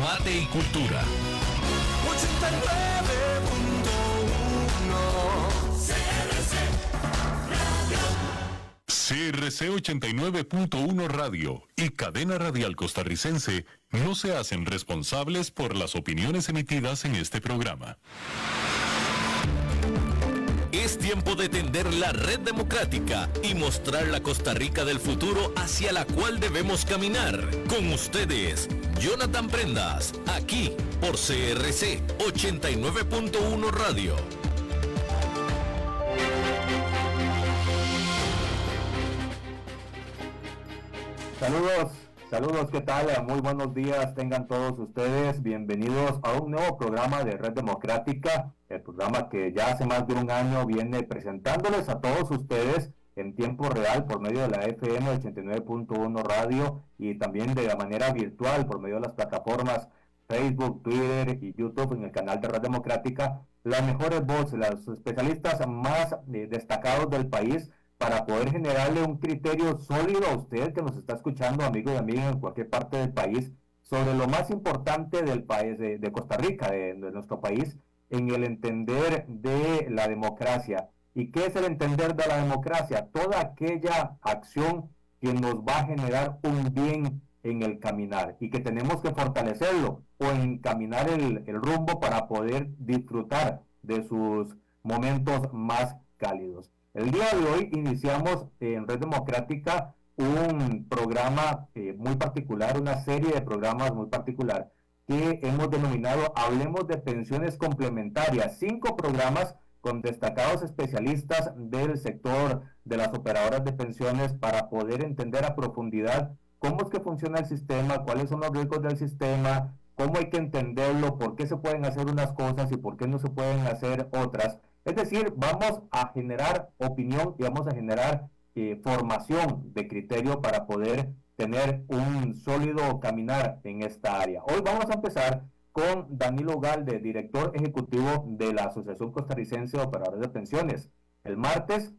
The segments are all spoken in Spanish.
Debate y cultura. 89.1 CRC 89.1 Radio y Cadena Radial Costarricense no se hacen responsables por las opiniones emitidas en este programa. Es tiempo de tender la red democrática y mostrar la Costa Rica del futuro hacia la cual debemos caminar. Con ustedes, Jonathan Prendas, aquí por CRC 89.1 Radio. Saludos, ¿qué tal? Muy buenos días, tengan todos ustedes bienvenidos a un nuevo programa de Red Democrática, el programa que ya hace más de un año viene presentándoles a todos ustedes en tiempo real por medio de la FM 89.1 Radio y también de la manera virtual por medio de las plataformas Facebook, Twitter y YouTube en el canal de Red Democrática, las mejores voces, los especialistas más destacados del país, para poder generarle un criterio sólido a usted que nos está escuchando, amigo y amiga, en cualquier parte del país, sobre lo más importante del país, de Costa Rica, de nuestro país, en el entender de la democracia. ¿Y qué es el entender de la democracia? Toda aquella acción que nos va a generar un bien en el caminar y que tenemos que fortalecerlo o encaminar el rumbo para poder disfrutar de sus momentos más cálidos. El día de hoy iniciamos en Red Democrática un programa muy particular, una serie de programas muy particular que hemos denominado Hablemos de Pensiones Complementarias. 5 programas con destacados especialistas del sector de las operadoras de pensiones para poder entender a profundidad cómo es que funciona el sistema, cuáles son los riesgos del sistema, cómo hay que entenderlo, por qué se pueden hacer unas cosas y por qué no se pueden hacer otras. Es decir, vamos a generar opinión y vamos a generar formación de criterio para poder tener un sólido caminar en esta área. Hoy vamos a empezar con Danilo Galde, director ejecutivo de la Asociación Costarricense de Operadores de Pensiones. El martes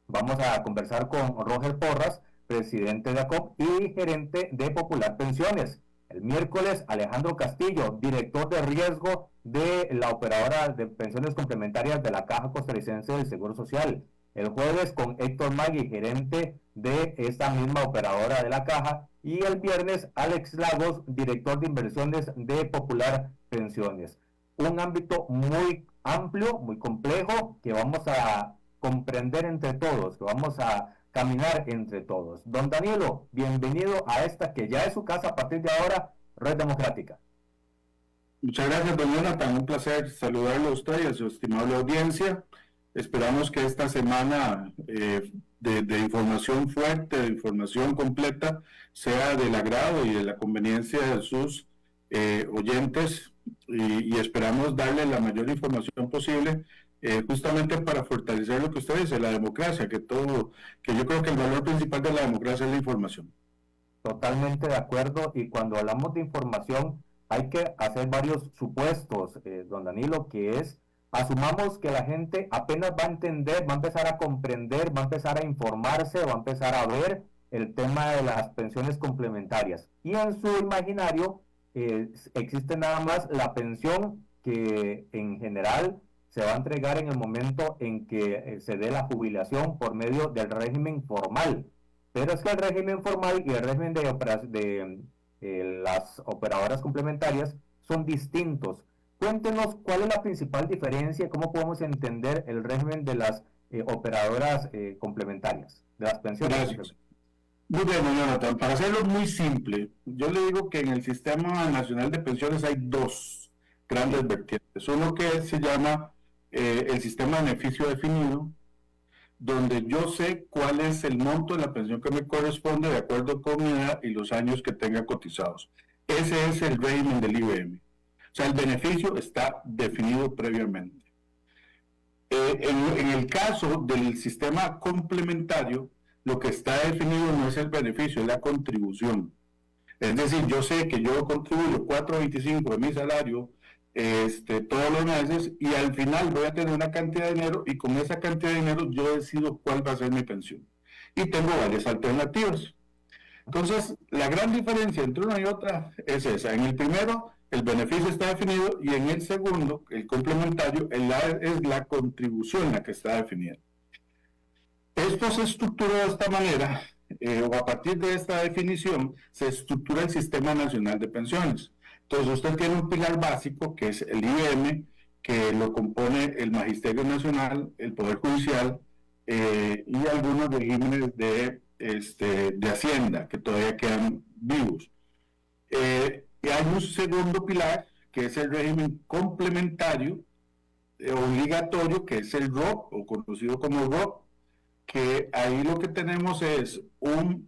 vamos a conversar con Roger Porras, presidente de ACOP y gerente de Popular Pensiones. El miércoles, Alejandro Castillo, director de riesgo de la operadora de pensiones complementarias de la Caja Costarricense del Seguro Social. El jueves con Héctor Magui, gerente de esta misma operadora de la Caja. Y el viernes, Alex Lagos, director de inversiones de Popular Pensiones. Un ámbito muy amplio, muy complejo, que vamos a comprender entre todos, que vamos a caminar entre todos. Don Danilo, bienvenido a esta que ya es su casa a partir de ahora, Red Democrática. Muchas gracias, don Jonathan. Un placer saludarlo a usted y a su estimable audiencia. Esperamos que esta semana de información fuerte, de información completa, sea del agrado y de la conveniencia de sus oyentes y esperamos darle la mayor información posible justamente para fortalecer lo que usted dice, la democracia, que yo creo que el valor principal de la democracia es la información. Totalmente de acuerdo, y cuando hablamos de información hay que hacer varios supuestos, don Danilo, que es, asumamos que la gente apenas va a entender, va a empezar a comprender, va a empezar a informarse, va a empezar a ver el tema de las pensiones complementarias, y en su imaginario existe nada más la pensión que en general se va a entregar en el momento en que se dé la jubilación por medio del régimen formal. Pero es que el régimen formal y el régimen de las operadoras complementarias son distintos. Cuéntenos cuál es la principal diferencia, cómo podemos entender el régimen de las operadoras complementarias, de las pensiones. Gracias. Muy bien, Jonathan. Para hacerlo muy simple, yo le digo que en el Sistema Nacional de Pensiones hay 2 grandes vertientes. Uno que se llama el sistema de beneficio definido, donde yo sé cuál es el monto de la pensión que me corresponde de acuerdo con mi edad y los años que tenga cotizados. Ese es el régimen del IBM. O sea, el beneficio está definido previamente. En el caso del sistema complementario, lo que está definido no es el beneficio, es la contribución. Es decir, yo sé que yo contribuyo 4.25 de mi salario todos los meses y al final voy a tener una cantidad de dinero y con esa cantidad de dinero yo decido cuál va a ser mi pensión. Y tengo varias alternativas. Entonces, la gran diferencia entre una y otra es esa. En el primero, el beneficio está definido, y en el segundo, el complementario, es la contribución la que está definida. Esto se estructuró de esta manera, o a partir de esta definición, se estructura el Sistema Nacional de Pensiones. Entonces, usted tiene un pilar básico, que es el IBM, que lo compone el Magisterio Nacional, el Poder Judicial, y algunos regímenes de Hacienda, que todavía quedan vivos. Y hay un segundo pilar, que es el régimen complementario, obligatorio, que es el ROP, o conocido como ROP, que ahí lo que tenemos es un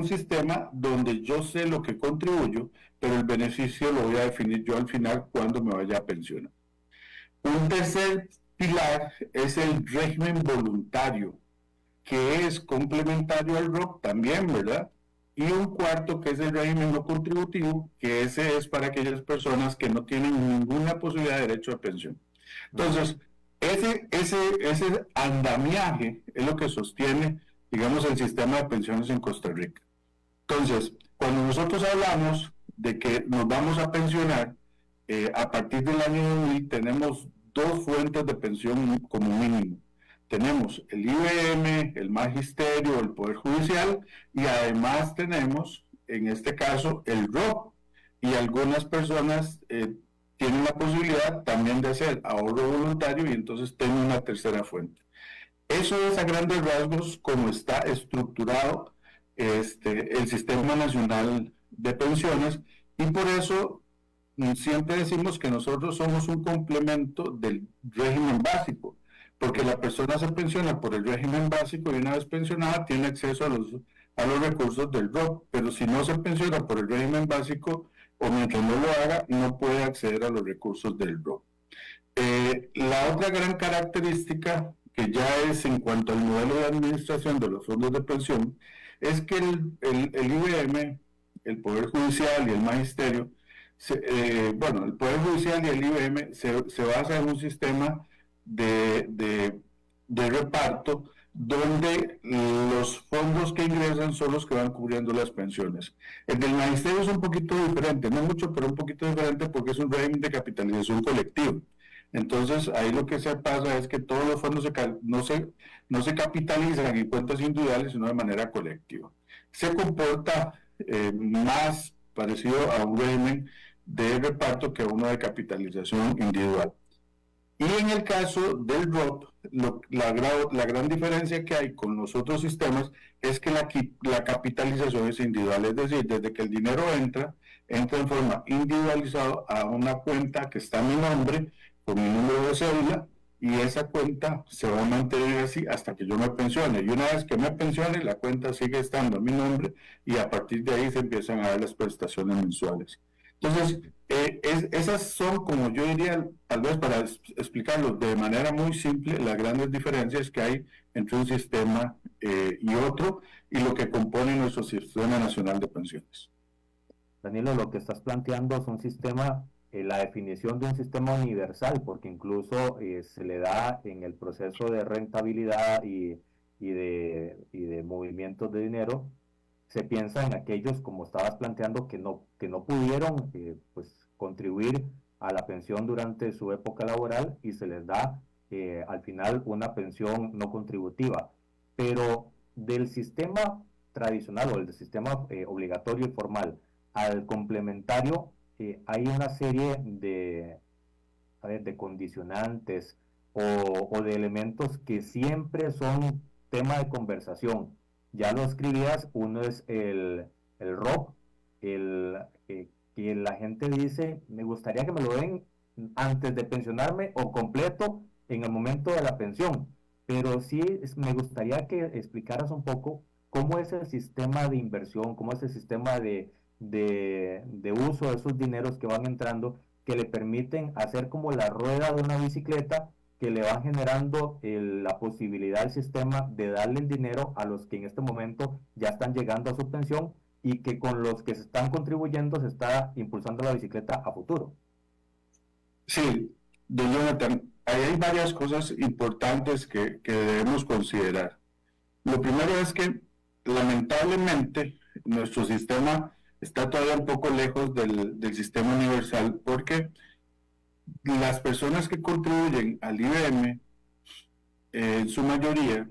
sistema donde yo sé lo que contribuyo, pero el beneficio lo voy a definir yo al final cuando me vaya a pensionar. Un tercer pilar es el régimen voluntario, que es complementario al ROP también, ¿verdad? Y un cuarto, que es el régimen no contributivo, que ese es para aquellas personas que no tienen ninguna posibilidad de derecho a pensión. Entonces, ese andamiaje es lo que sostiene, digamos, el sistema de pensiones en Costa Rica. Entonces, cuando nosotros hablamos de que nos vamos a pensionar, a partir del año 2000 tenemos dos fuentes de pensión como mínimo. Tenemos el IBM, el Magisterio, el Poder Judicial, y además tenemos, en este caso, el ROP, y algunas personas tienen la posibilidad también de hacer ahorro voluntario, y entonces tienen una tercera fuente. Eso es a grandes rasgos como está estructurado el Sistema Nacional de Pensiones, y por eso siempre decimos que nosotros somos un complemento del régimen básico, porque la persona se pensiona por el régimen básico, y una vez pensionada tiene acceso a los recursos del ROP, pero si no se pensiona por el régimen básico, o mientras no lo haga, no puede acceder a los recursos del ROP. La otra gran característica, que ya es en cuanto al modelo de administración de los fondos de pensión, es que el IBM, el Poder Judicial y el Magisterio, el Poder Judicial y el IBM se basa en un sistema de reparto, donde los fondos que ingresan son los que van cubriendo las pensiones. El del Magisterio es un poquito diferente, no mucho, pero un poquito diferente, porque es un régimen de capitalización colectiva. Entonces, ahí lo que se pasa es que todos los fondos no se capitalizan en cuentas individuales, sino de manera colectiva. Se comporta más parecido a un régimen de reparto que a uno de capitalización individual. Y en el caso del ROP, la gran diferencia que hay con los otros sistemas es que la capitalización es individual, es decir, desde que el dinero entra en forma individualizada a una cuenta que está a mi nombre, con mi número de cédula, y esa cuenta se va a mantener así hasta que yo me pensione. Y una vez que me pensione, la cuenta sigue estando a mi nombre, y a partir de ahí se empiezan a dar las prestaciones mensuales. Entonces, esas son, como yo diría, tal vez para explicarlo de manera muy simple, las grandes diferencias que hay entre un sistema y otro, y lo que compone nuestro Sistema Nacional de Pensiones. Danilo, lo que estás planteando es un sistema, la definición de un sistema universal, porque incluso se le da en el proceso de rentabilidad y de movimientos de dinero. Se piensa en aquellos, como estabas planteando, que no pudieron pues contribuir a la pensión durante su época laboral, y se les da al final una pensión no contributiva. Pero del sistema tradicional, o del sistema obligatorio y formal al complementario, hay una serie de condicionantes o de elementos que siempre son tema de conversación. Ya lo escribías, uno es el ROP, que la gente dice, me gustaría que me lo den antes de pensionarme o completo en el momento de la pensión, pero sí me gustaría que explicaras un poco cómo es el sistema de inversión, cómo es el sistema de uso de esos dineros que van entrando, que le permiten hacer como la rueda de una bicicleta, que le va generando la posibilidad al sistema de darle el dinero a los que en este momento ya están llegando a su pensión, y que con los que se están contribuyendo se está impulsando la bicicleta a futuro. Sí, don Jonathan, ahí hay varias cosas importantes que debemos considerar. Lo primero es que, lamentablemente, nuestro sistema está todavía un poco lejos del sistema universal, porque las personas que contribuyen al IBM, en su mayoría,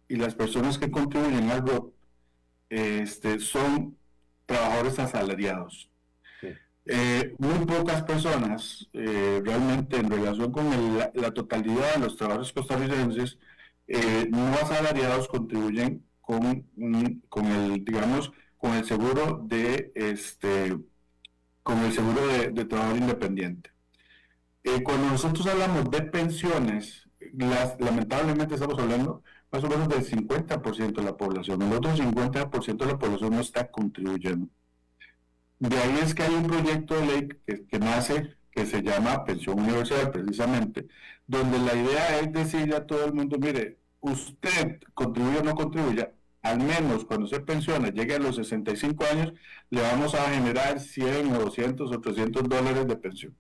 y las personas que contribuyen al ROP, son trabajadores asalariados. Sí. Muy pocas personas, realmente en relación con la totalidad de los trabajadores costarricenses, no asalariados contribuyen con el, digamos, con el seguro de trabajador independiente. Cuando nosotros hablamos de pensiones, lamentablemente estamos hablando más o menos del 50% de la población. El otro 50% de la población no está contribuyendo. De ahí es que hay un proyecto de ley que nace, que se llama Pensión Universal, precisamente, donde la idea es decirle a todo el mundo, mire, usted contribuye o no contribuya, al menos cuando se pensiona, llegue a los 65 años, le vamos a generar 100 o 200 o 300 dólares de pensión.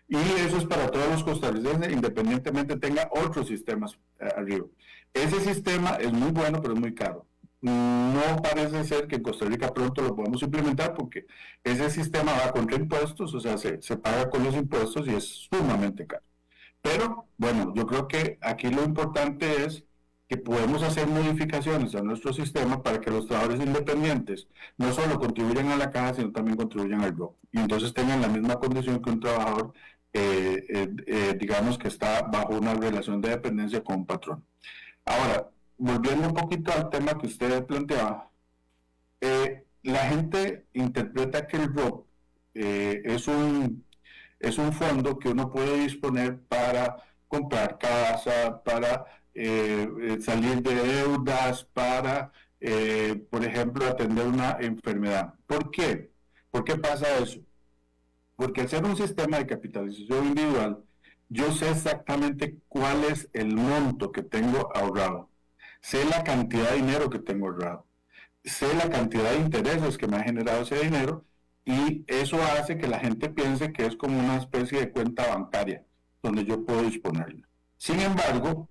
Y eso es para todos los costarricenses, independientemente tenga otros sistemas arriba. Ese sistema es muy bueno, pero es muy caro. No parece ser que en Costa Rica pronto lo podamos implementar, porque ese sistema va contra impuestos, o sea, se paga con los impuestos y es sumamente caro. Pero, bueno, yo creo que aquí lo importante es que podemos hacer modificaciones a nuestro sistema para que los trabajadores independientes no solo contribuyan a la caja, sino también contribuyan al ROP. Y entonces tengan la misma condición que un trabajador, digamos, que está bajo una relación de dependencia con un patrón. Ahora, volviendo un poquito al tema que usted planteaba, la gente interpreta que el ROP es un fondo que uno puede disponer para comprar casa, para salir de deudas, para, por ejemplo, atender una enfermedad. ¿Por qué? ¿Por qué pasa eso? Porque al ser un sistema de capitalización individual, yo sé exactamente cuál es el monto que tengo ahorrado. Sé la cantidad de dinero que tengo ahorrado. Sé la cantidad de intereses que me ha generado ese dinero, y eso hace que la gente piense que es como una especie de cuenta bancaria donde yo puedo disponerla. Sin embargo,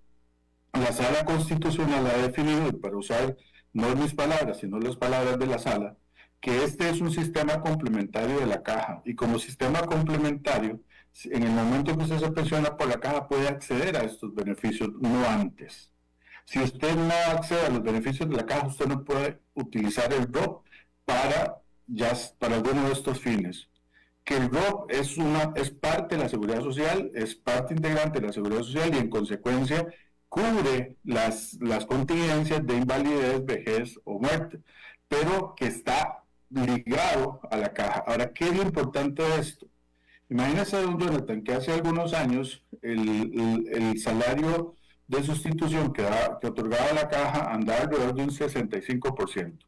la Sala Constitucional ha definido, y para usar no mis palabras, sino las palabras de la Sala, que este es un sistema complementario de la caja, y como sistema complementario, en el momento que usted se pensiona por la caja puede acceder a estos beneficios, no antes. Si usted no accede a los beneficios de la caja, usted no puede utilizar el ROP para alguno de estos fines. Que el ROP es parte de la seguridad social, es parte integrante de la seguridad social, y en consecuencia cubre las contingencias de invalidez, vejez o muerte, pero que está ligado a la caja. Ahora, ¿qué es lo importante de esto? Imagínese, don Jonathan, que hace algunos años el salario de sustitución que otorgaba la caja andaba alrededor de un 65%.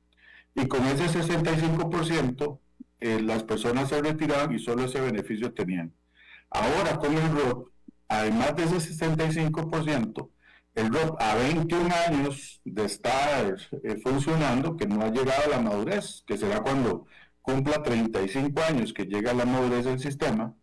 Y con ese 65%, las personas se retiraban y solo ese beneficio tenían. Ahora, con el ROP, además de ese 65%, el ROP a 21 años de estar funcionando, que no ha llegado a la madurez, que será cuando cumpla 35 años que llega a la madurez del sistema,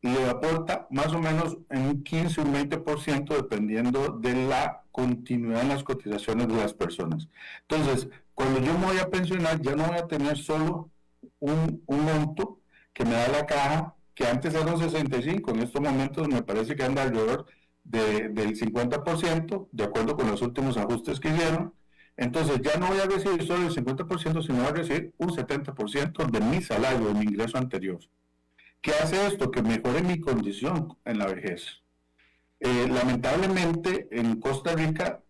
le aporta más o menos en un 15 o un 20% dependiendo de la continuidad en las cotizaciones de las personas. Entonces, cuando yo me voy a pensionar, ya no voy a tener solo un monto que me da la caja, que antes era un 65, en estos momentos me parece que anda alrededor del 50%, de acuerdo con los últimos ajustes que hicieron. Entonces ya no voy a recibir solo el 50%, sino voy a recibir un 70% de mi salario, de mi ingreso anterior. ¿Qué hace esto? Que mejore mi condición en la vejez. Lamentablemente en Costa Rica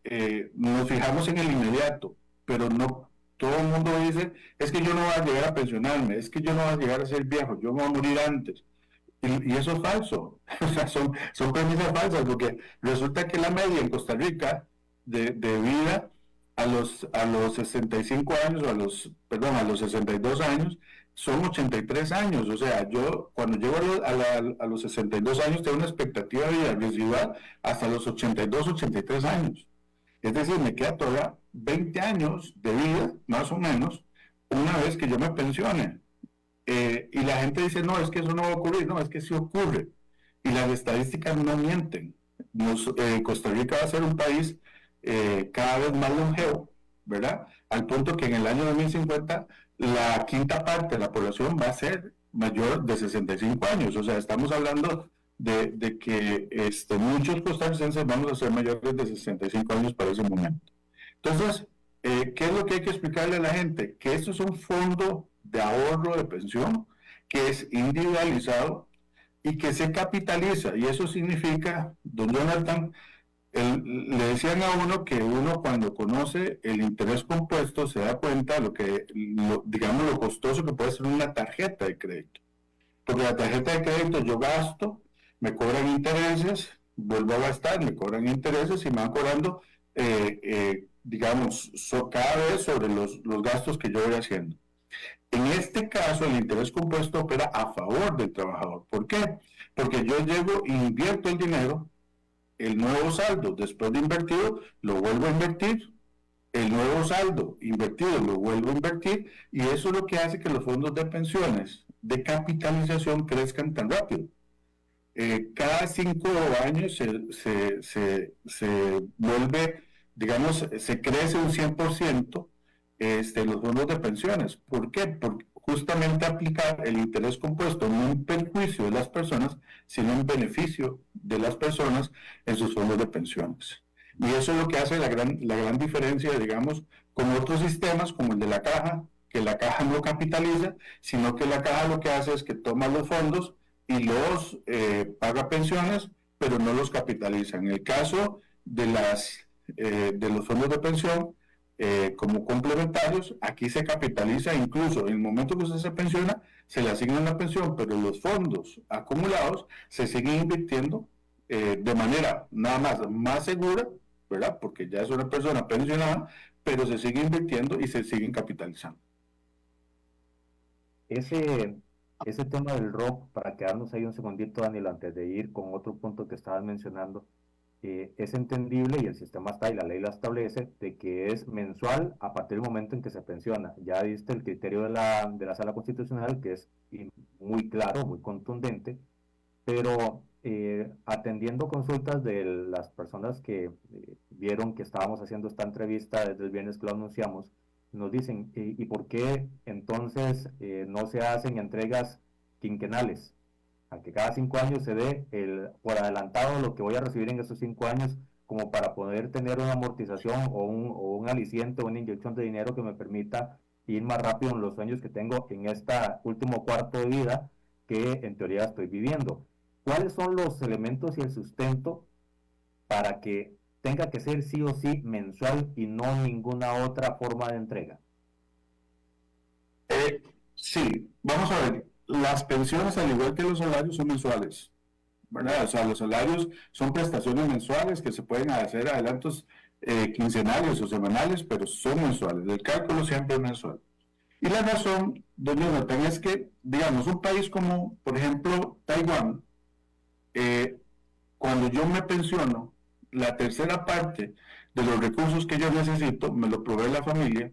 nos fijamos en el inmediato, pero no todo el mundo dice, es que yo no voy a llegar a pensionarme, es que yo no voy a llegar a ser viejo, yo me voy a morir antes. Y eso es falso. O sea, son premisas falsas, porque resulta que la media en Costa Rica de vida a los 65 años, o a los 62 años, son 83 años. O sea, yo cuando llego a los 62 años tengo una expectativa de vida residual hasta los 82, 83 años. Es decir, me queda todavía 20 años de vida, más o menos, una vez que yo me pensione. Y la gente dice, no, es que eso no va a ocurrir. No, es que sí ocurre. Y las estadísticas no mienten. Costa Rica va a ser un país cada vez más longevo, ¿verdad? Al punto que en el año 2050 la quinta parte de la población va a ser mayor de 65 años. O sea, estamos hablando de que muchos costarricenses vamos a ser mayores de 65 años para ese momento. Entonces, ¿qué es lo que hay que explicarle a la gente? Que esto es un fondo de ahorro de pensión que es individualizado y que se capitaliza. Y eso significa, don Jonathan, le decían a uno que uno cuando conoce el interés compuesto se da cuenta digamos, lo costoso que puede ser una tarjeta de crédito. Porque la tarjeta de crédito yo gasto, me cobran intereses, vuelvo a gastar, me cobran intereses y me van cobrando, digamos, cada vez sobre los gastos que yo voy haciendo. En este caso, el interés compuesto opera a favor del trabajador. ¿Por qué? Porque yo llego e invierto el dinero, el nuevo saldo después de invertido lo vuelvo a invertir, el nuevo saldo invertido lo vuelvo a invertir, y eso es lo que hace que los fondos de pensiones de capitalización crezcan tan rápido. Cada 5 años se vuelve, digamos, se crece un 100% los fondos de pensiones. ¿Por qué? Porque justamente aplicar el interés compuesto no en perjuicio de las personas, sino en beneficio de las personas en sus fondos de pensiones. Y eso es lo que hace la gran diferencia, digamos, con otros sistemas como el de la caja, que la caja no capitaliza, sino que la caja lo que hace es que toma los fondos y los paga pensiones, pero no los capitaliza. En el caso de los fondos de pensión, como complementarios, aquí se capitaliza, incluso en el momento que usted se pensiona, se le asigna una pensión, pero los fondos acumulados se siguen invirtiendo de manera nada más segura, ¿verdad? Porque ya es una persona pensionada, pero se sigue invirtiendo y se siguen capitalizando. Ese tema del ROP, para quedarnos ahí un segundito, Daniel, antes de ir con otro punto que estabas mencionando, es entendible y el sistema está y la ley la establece de que es mensual a partir del momento en que se pensiona. Ya viste el criterio de la Sala Constitucional, que es muy claro, muy contundente, pero atendiendo consultas de las personas que vieron que estábamos haciendo esta entrevista desde el viernes que lo anunciamos, nos dicen, ¿y por qué entonces no se hacen entregas quinquenales? A que cada 5 años se dé por adelantado lo que voy a recibir en esos 5 años, como para poder tener una amortización o un aliciente o una inyección de dinero que me permita ir más rápido en los sueños que tengo en este último cuarto de vida que en teoría estoy viviendo. ¿Cuáles son los elementos y el sustento para que tenga que ser sí o sí mensual y no ninguna otra forma de entrega? Sí, vamos a ver. Las pensiones, al igual que los salarios, son mensuales, ¿verdad? O sea, los salarios son prestaciones mensuales que se pueden hacer adelantos quincenales o semanales, pero son mensuales. El cálculo siempre es mensual. Y la razón, don Jonathan, es que, digamos, un país como, por ejemplo, Taiwán, cuando yo me pensiono, la tercera parte de los recursos que yo necesito me lo provee la familia,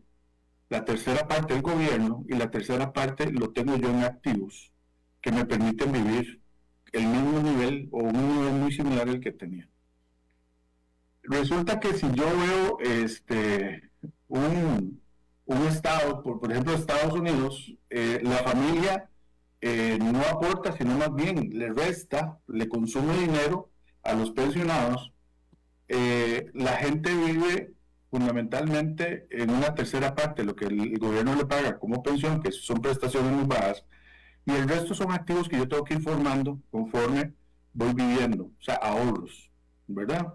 la tercera parte el gobierno y la tercera parte lo tengo yo en activos que me permiten vivir el mismo nivel o un nivel muy similar al que tenía. Resulta que si yo veo un estado, por ejemplo Estados Unidos, la familia no aporta, sino más bien le resta, le consume dinero a los pensionados. La gente vive fundamentalmente en una tercera parte, lo que el gobierno le paga como pensión, que son prestaciones muy bajas, y el resto son activos que yo tengo que ir formando conforme voy viviendo, o sea, ahorros, ¿verdad?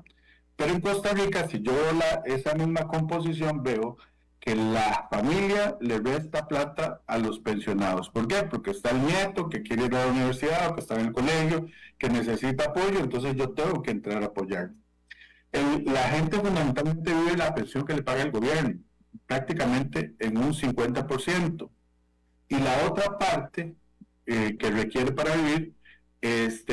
Pero en Costa Rica, si yo veo esa misma composición, veo que la familia le resta plata a los pensionados. ¿Por qué? Porque está el nieto que quiere ir a la universidad, o que está en el colegio, que necesita apoyo, entonces yo tengo que entrar a apoyar. La gente fundamentalmente vive la pensión que le paga el gobierno, prácticamente en un 50%. Y la otra parte que requiere para vivir,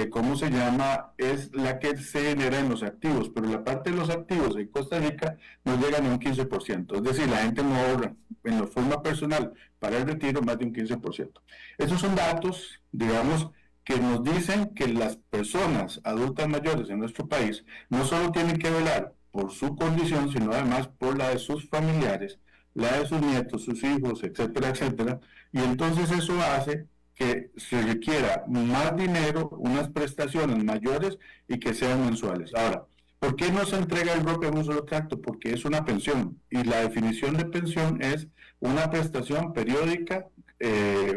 ¿cómo se llama? Es la que se genera en los activos, pero la parte de los activos en Costa Rica no llega ni a un 15%. Es decir, la gente no ahorra en la forma personal para el retiro más de un 15%. Esos son datos, digamos, que nos dicen que las personas adultas mayores en nuestro país no solo tienen que velar por su condición, sino además por la de sus familiares, la de sus nietos, sus hijos, etcétera, etcétera, y entonces eso hace que se requiera más dinero, unas prestaciones mayores y que sean mensuales. Ahora, ¿por qué no se entrega el ROP en un solo tracto? Porque es una pensión y la definición de pensión es una prestación periódica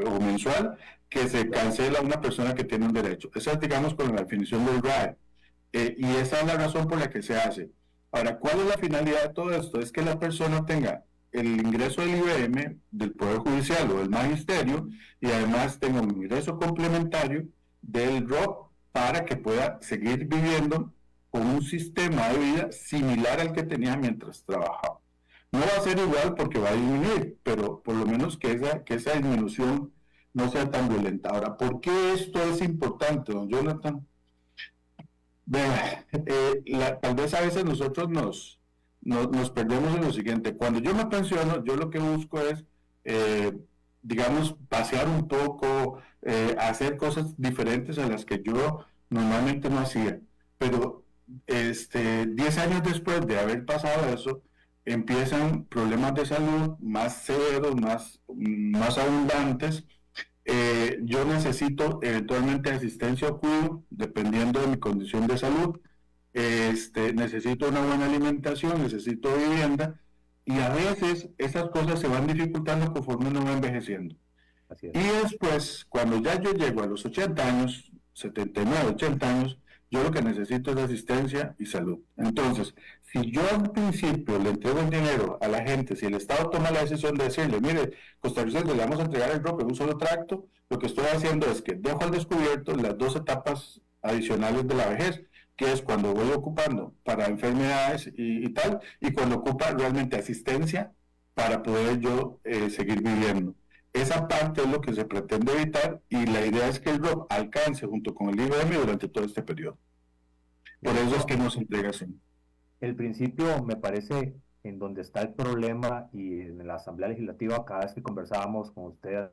o mensual que se cancela a una persona que tiene un derecho. Esa es, digamos, con la definición del RAE. Y esa es la razón por la que se hace. Ahora, ¿cuál es la finalidad de todo esto? Es que la persona tenga el ingreso del IBM, del Poder Judicial o del Magisterio, y además tenga un ingreso complementario del ROP para que pueda seguir viviendo con un sistema de vida similar al que tenía mientras trabajaba. No va a ser igual porque va a disminuir, pero por lo menos que esa disminución no sea tan violenta. Ahora, ¿por qué esto es importante, don Jonathan? Tal vez a veces nosotros nos perdemos en lo siguiente. Cuando yo me pensiono, yo lo que busco es, digamos, pasear un poco, hacer cosas diferentes a las que yo normalmente no hacía. Pero 10 años después de haber pasado eso, empiezan problemas de salud más severos, más abundantes. Yo necesito eventualmente asistencia o cuidado, dependiendo de mi condición de salud. Necesito una buena alimentación, necesito vivienda, y a veces esas cosas se van dificultando conforme uno va envejeciendo. Así es. Y después, cuando ya yo llego a los 80 años, 79, 80 años, yo lo que necesito es asistencia y salud. Entonces, si yo al principio le entrego el dinero a la gente, si el Estado toma la decisión de decirle, mire, costarricenses, le vamos a entregar el ROP en un solo tracto, lo que estoy haciendo es que dejo al descubierto las dos etapas adicionales de la vejez, que es cuando voy ocupando para enfermedades y tal, y cuando ocupa realmente asistencia para poder yo seguir viviendo. Esa parte es lo que se pretende evitar, y la idea es que el ROP alcance junto con el IBM durante todo este periodo. Por eso es que no se entrega así. El principio me parece en donde está el problema, y en la Asamblea Legislativa cada vez que conversábamos con usted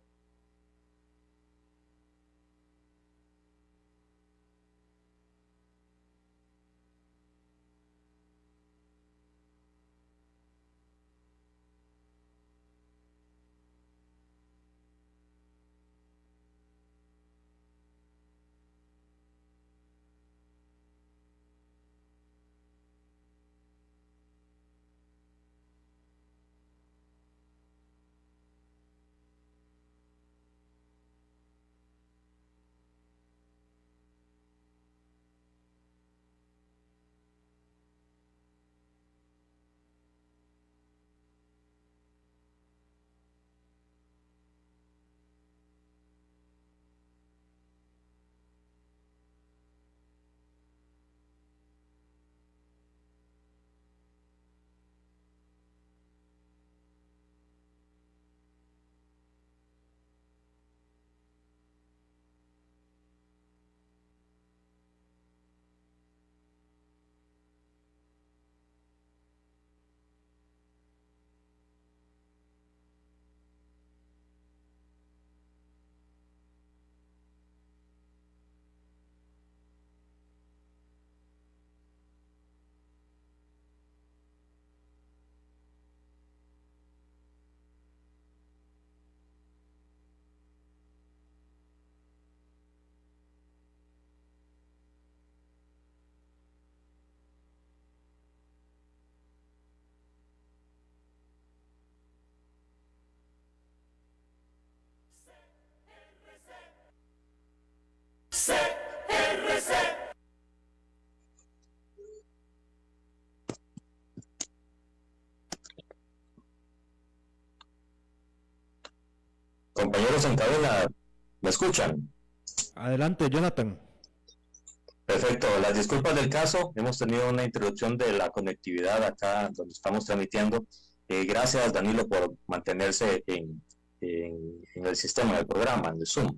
Compañeros en cadena, ¿me escuchan? Adelante, Jonathan. Perfecto, las disculpas del caso, hemos tenido una introducción de la conectividad acá donde estamos transmitiendo. Gracias, Danilo, por mantenerse en el sistema del programa, en el Zoom.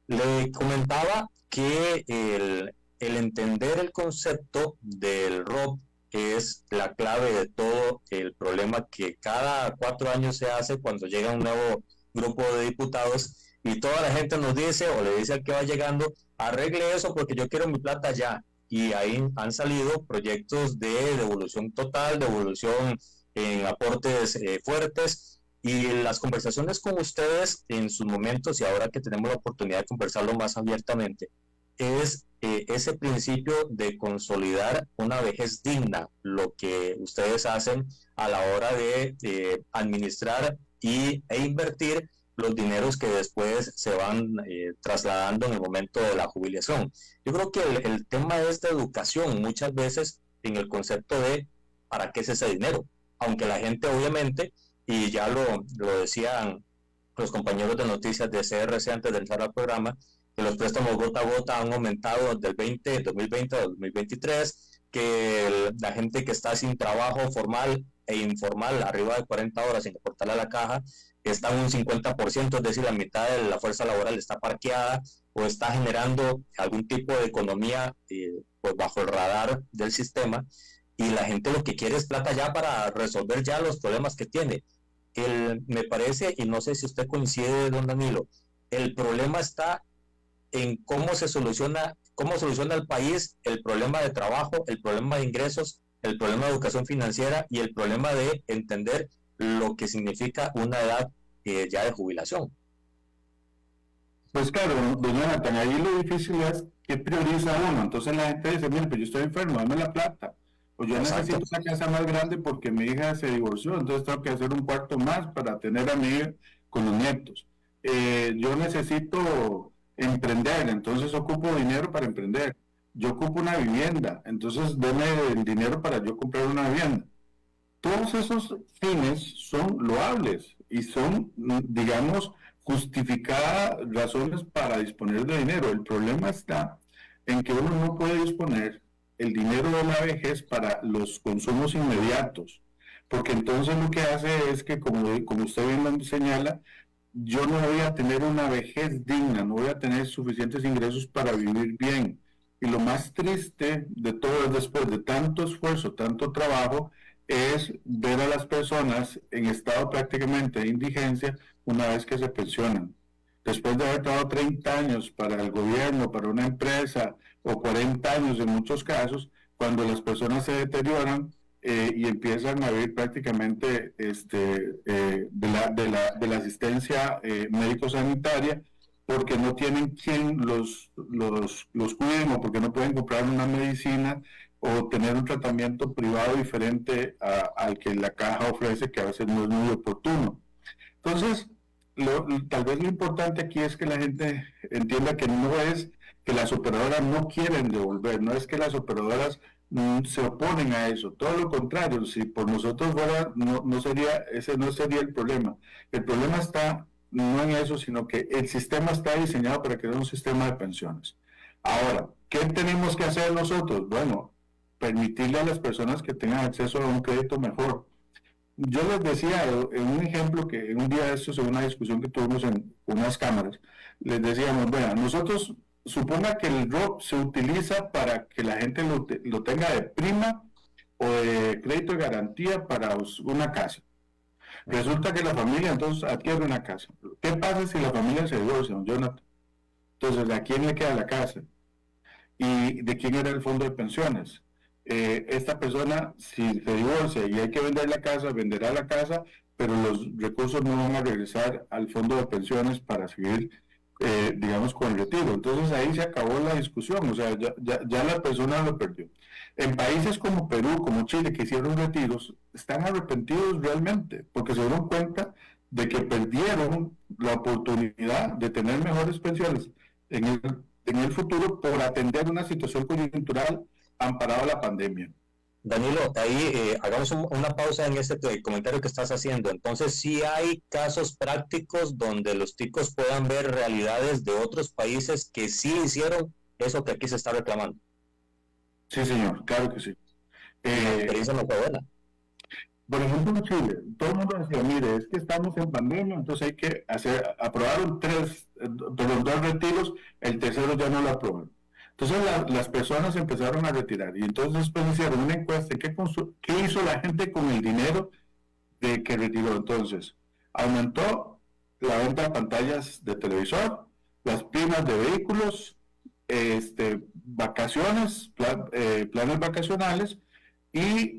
Le comentaba que el entender el concepto del ROP es la clave de todo el problema que cada 4 años se hace cuando llega un nuevo grupo de diputados y toda la gente nos dice o le dice al que va llegando, arregle eso porque yo quiero mi plata ya. Y ahí han salido proyectos de devolución total, devolución en aportes fuertes, y las conversaciones con ustedes en sus momentos, y ahora que tenemos la oportunidad de conversarlo más abiertamente, es ese principio de consolidar una vejez digna, lo que ustedes hacen a la hora de administrar e invertir los dineros que después se van trasladando en el momento de la jubilación. Yo creo que el tema es de educación muchas veces en el concepto de ¿para qué es ese dinero? Aunque la gente obviamente, y ya lo decían los compañeros de noticias de CRC antes de entrar al programa, que los préstamos gota a gota han aumentado del 2020 al 2023, que la gente que está sin trabajo formal e informal, arriba de 40 horas sin aportarle a la caja, está en un 50%, es decir, la mitad de la fuerza laboral está parqueada o está generando algún tipo de economía pues bajo el radar del sistema, y la gente lo que quiere es plata ya para resolver ya los problemas que tiene. Me parece, y no sé si usted coincide, don Danilo, el problema está en cómo soluciona el país el problema de trabajo, el problema de ingresos, el problema de educación financiera y el problema de entender lo que significa una edad ya de jubilación. Pues claro, don Jonathan, ahí lo difícil es que prioriza uno. Entonces la gente dice, mire, pues yo estoy enfermo, dame la plata. O yo necesito una casa más grande porque mi hija se divorció, entonces tengo que hacer un cuarto más para tener a mi hija con los nietos. Yo necesito emprender, entonces ocupo dinero para emprender. Yo ocupo una vivienda, entonces denme el dinero para yo comprar una vivienda. Todos esos fines son loables y son, digamos, justificadas razones para disponer de dinero. El problema está en que uno no puede disponer el dinero de la vejez para los consumos inmediatos, porque entonces lo que hace es que, como usted bien lo señala, yo no voy a tener una vejez digna, no voy a tener suficientes ingresos para vivir bien. Y lo más triste de todo es, después de tanto esfuerzo, tanto trabajo, es ver a las personas en estado prácticamente de indigencia una vez que se pensionan. Después de haber trabajado 30 años para el gobierno, para una empresa, o 40 años en muchos casos, cuando las personas se deterioran y empiezan a vivir prácticamente de la asistencia médico-sanitaria, porque no tienen quien los cuiden, o porque no pueden comprar una medicina o tener un tratamiento privado diferente al que la caja ofrece, que a veces no es muy oportuno. Entonces, tal vez lo importante aquí es que la gente entienda que no es que las operadoras no quieren devolver, no es que las operadoras se oponen a eso, todo lo contrario. Si por nosotros fuera, ese no sería el problema. El problema está no en eso, sino que el sistema está diseñado para que sea un sistema de pensiones. Ahora, ¿qué tenemos que hacer nosotros? Bueno, permitirle a las personas que tengan acceso a un crédito mejor. Yo les decía en un ejemplo que en un día de estos, en una discusión que tuvimos en unas cámaras, les decíamos, bueno, nosotros, suponga que el ROP se utiliza para que la gente lo tenga de prima o de crédito de garantía para una casa. Resulta que la familia entonces adquiere una casa. ¿Qué pasa si la familia se divorcia, don Jonathan? Entonces, ¿a quién le queda la casa? ¿Y de quién era el fondo de pensiones? Esta persona, si se divorcia y hay que vender la casa, venderá la casa, pero los recursos no van a regresar al fondo de pensiones para seguir, digamos, con el retiro. Entonces ahí se acabó la discusión, o sea, ya la persona lo perdió. En países como Perú, como Chile, que hicieron retiros, están arrepentidos realmente, porque se dieron cuenta de que perdieron la oportunidad de tener mejores pensiones en el futuro por atender una situación coyuntural amparado a la pandemia. Danilo, ahí hagamos una pausa en este comentario que estás haciendo. Entonces, sí hay casos prácticos donde los ticos puedan ver realidades de otros países que sí hicieron eso que aquí se está reclamando. Sí, señor, claro que sí. La experiencia no fue buena. Por ejemplo, en Chile, todo el mundo decía, mire, es que estamos en pandemia, entonces hay que aprobaron dos retiros, el tercero ya no lo aprobaron. Entonces las personas empezaron a retirar, y entonces después hicieron una encuesta. ¿Qué hizo la gente con el dinero de que retiró? Entonces, aumentó la venta de pantallas de televisor, las primas de vehículos, vacaciones, planes vacacionales, y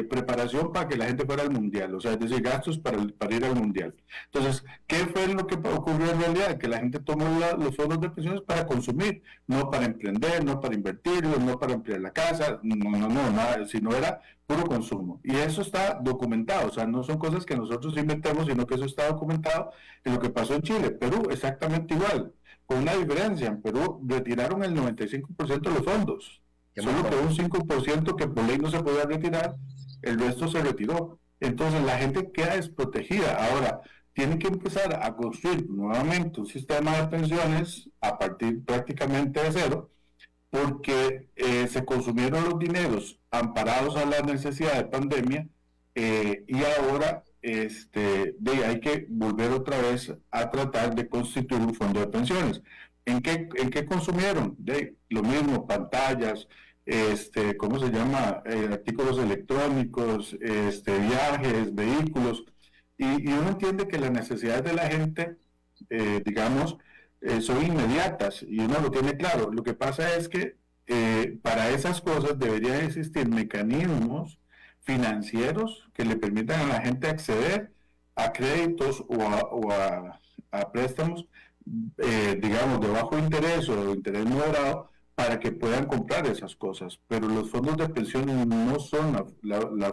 preparación para que la gente fuera al mundial, o sea, es decir, gastos para ir al mundial. Entonces, ¿qué fue lo que ocurrió en realidad? Que la gente tomó los fondos de pensiones para consumir, no para emprender, no para invertirlos, no para ampliar la casa, no, nada, sino era puro consumo. Y eso está documentado, o sea, no son cosas que nosotros inventemos, sino que eso está documentado en lo que pasó en Chile. Perú, exactamente igual, con una diferencia: en Perú retiraron el 95% de los fondos. Solo quedó un 5% que por ley no se podía retirar, el resto se retiró. Entonces la gente queda desprotegida. Ahora, tienen que empezar a construir nuevamente un sistema de pensiones a partir prácticamente de cero, porque se consumieron los dineros amparados a la necesidad de pandemia, y ahora hay que volver otra vez a tratar de constituir un fondo de pensiones. ¿En qué consumieron? Lo mismo, pantallas, ¿cómo se llama? Artículos electrónicos, viajes, vehículos, y uno entiende que las necesidades de la gente, son inmediatas, y uno lo tiene claro. Lo que pasa es que para esas cosas deberían existir mecanismos financieros que le permitan a la gente acceder a créditos o a préstamos, de bajo interés o de interés moderado, para que puedan comprar esas cosas. Pero los fondos de pensiones no son la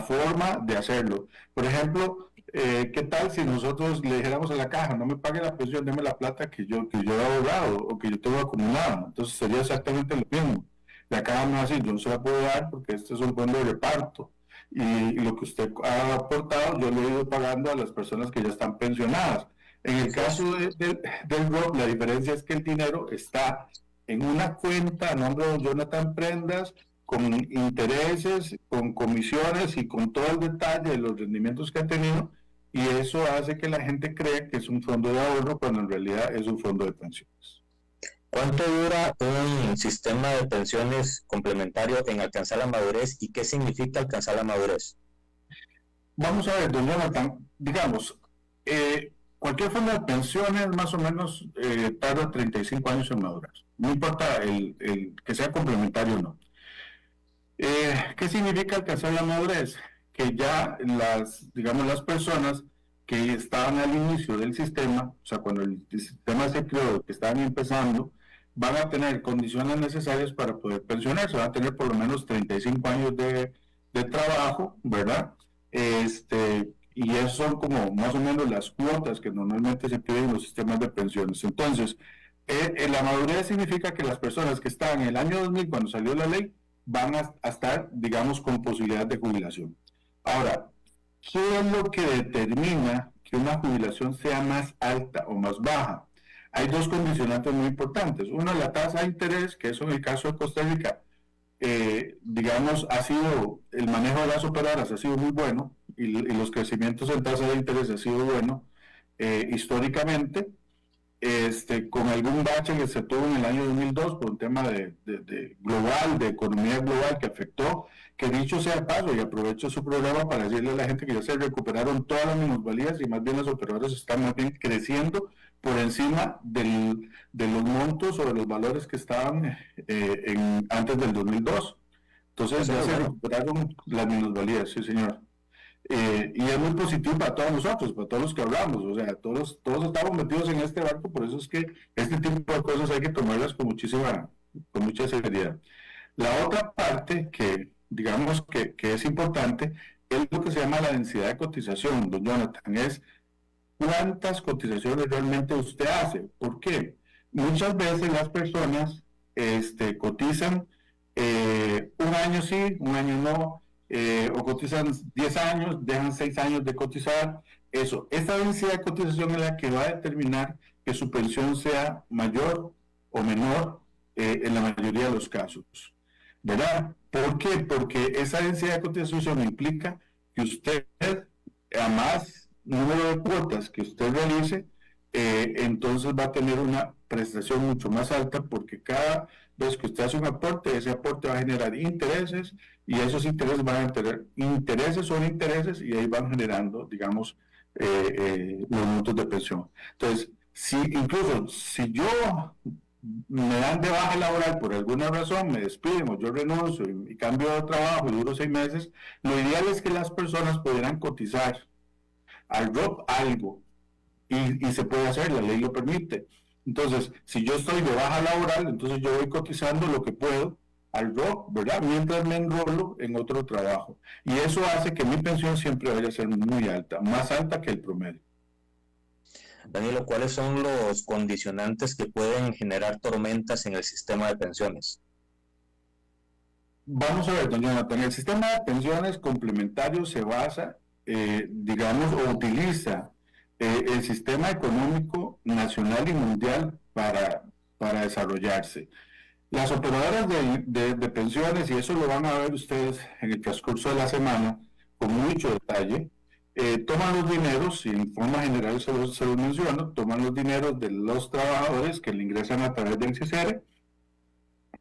forma de hacerlo. Por ejemplo, ¿qué tal si nosotros le dijéramos a la caja: no me pague la pensión, deme la plata que yo he ahorrado o que yo tengo acumulada? Entonces sería exactamente lo mismo. La caja no va a decir: yo no se la puedo dar porque este es un fondo de reparto, y lo que usted ha aportado yo lo he ido pagando a las personas que ya están pensionadas. En el caso del ROP, la diferencia es que el dinero está en una cuenta a nombre de Jonathan Prendas, con intereses, con comisiones y con todo el detalle de los rendimientos que ha tenido, y eso hace que la gente crea que es un fondo de ahorro cuando en realidad es un fondo de pensiones. ¿Cuánto dura un sistema de pensiones complementario en alcanzar la madurez y qué significa alcanzar la madurez? Vamos a ver, don Jonathan, digamos, cualquier fondo de pensiones más o menos tarda 35 años en madurar. No importa el que sea complementario o no. ¿Qué significa alcanzar la madurez? Que ya las personas que estaban al inicio del sistema, o sea, cuando el sistema se creó, que estaban empezando, van a tener condiciones necesarias para poder pensionarse, van a tener por lo menos 35 años de trabajo, ¿verdad? Y eso son como más o menos las cuotas que normalmente se piden en los sistemas de pensiones. Entonces, la madurez significa que las personas que estaban en el año 2000, cuando salió la ley, van a estar, digamos, con posibilidad de jubilación. Ahora, ¿qué es lo que determina que una jubilación sea más alta o más baja? Hay dos condicionantes muy importantes. Uno, la tasa de interés, que eso en el caso de Costa Rica, el manejo de las operadoras ha sido muy bueno, y los crecimientos en tasa de interés ha sido bueno históricamente, con algún bache que se tuvo en el año 2002 por un tema de economía global que afectó, que dicho sea de paso, y aprovecho su programa para decirle a la gente que ya se recuperaron todas las minusvalías, y más bien las operadoras están más bien creciendo por encima de los montos o de los valores que estaban antes del 2002. Entonces ya se recuperaron las minusvalías, sí señor. Y es muy positivo para todos nosotros, para todos los que hablamos, o sea, todos estamos metidos en este barco. Por eso es que este tipo de cosas hay que tomarlas con mucha seriedad. La otra parte que, digamos, que es importante, es lo que se llama la densidad de cotización, don Jonathan, es cuántas cotizaciones realmente usted hace. ¿Por qué? Muchas veces las personas cotizan un año sí, un año no, o cotizan 10 años, dejan 6 años de cotizar. Esta densidad de cotización es la que va a determinar que su pensión sea mayor o menor en la mayoría de los casos, ¿verdad? ¿Por qué? Porque esa densidad de cotización implica que usted, a más número de cuotas que usted realice, entonces va a tener una prestación mucho más alta, porque cada vez que usted hace un aporte, ese aporte va a generar intereses, y esos intereses van a tener intereses sobre intereses, y ahí van generando, digamos, los montos de pensión. Entonces, incluso si yo me dan de baja laboral por alguna razón, me despiden o yo renuncio y cambio de trabajo y duro 6 meses, lo ideal es que las personas pudieran cotizar al ROP algo y se puede hacer, la ley lo permite. Entonces, si yo estoy de baja laboral, entonces yo voy cotizando lo que puedo al ROP, ¿verdad? Mientras me enrolo en otro trabajo. Y eso hace que mi pensión siempre vaya a ser muy alta, más alta que el promedio. Danilo, ¿cuáles son los condicionantes que pueden generar tormentas en el sistema de pensiones? Vamos a ver, don Jonathan, el sistema de pensiones complementarios se basa, digamos, o utiliza el sistema económico nacional y mundial para desarrollarse. Las operadoras de pensiones, y eso lo van a ver ustedes en el transcurso de la semana, con mucho detalle, toman los dineros, y en forma general se los menciono, toman los dineros de los trabajadores que le ingresan a través del CICERE,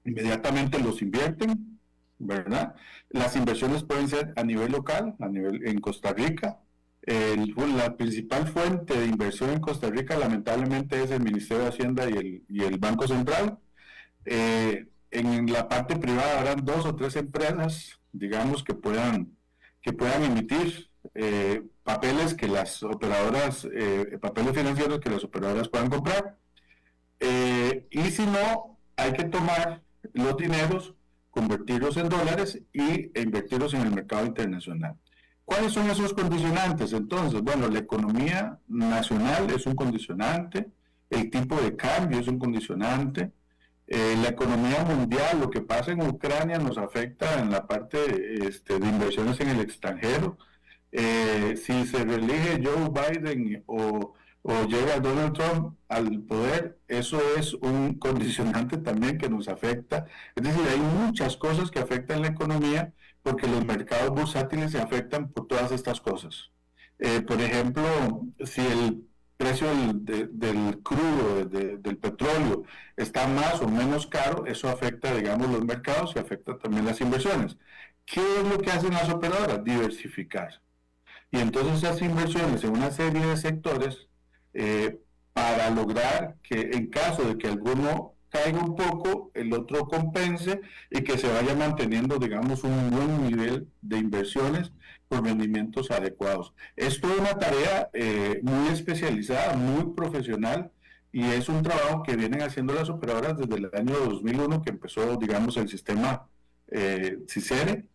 inmediatamente los invierten, ¿verdad? Las inversiones pueden ser a nivel local, en Costa Rica. La principal fuente de inversión en Costa Rica lamentablemente es el Ministerio de Hacienda y el Banco Central. En la parte privada habrán 2 o 3 empresas, digamos, que puedan emitir papeles que las operadoras, papeles financieros que las operadoras puedan comprar. Y si no, hay que tomar los dineros, convertirlos en dólares e invertirlos en el mercado internacional. ¿Cuáles son esos condicionantes? Entonces, bueno, la economía nacional es un condicionante, el tipo de cambio es un condicionante, la economía mundial, lo que pasa en Ucrania nos afecta en la parte de inversiones en el extranjero. Si se reelige Joe Biden o llega Donald Trump al poder, eso es un condicionante también que nos afecta. Es decir, hay muchas cosas que afectan la economía porque los mercados bursátiles se afectan por todas estas cosas. Por ejemplo, si el precio del crudo, del petróleo, está más o menos caro, eso afecta, digamos, los mercados y afecta también las inversiones. ¿Qué es lo que hacen las operadoras? Diversificar. Y entonces hace inversiones en una serie de sectores para lograr que en caso de que alguno caiga un poco, el otro compense y que se vaya manteniendo, digamos, un buen nivel de inversiones con rendimientos adecuados. Es toda una tarea muy especializada, muy profesional, y es un trabajo que vienen haciendo las operadoras desde el año 2001 que empezó, digamos, el sistema CICERE,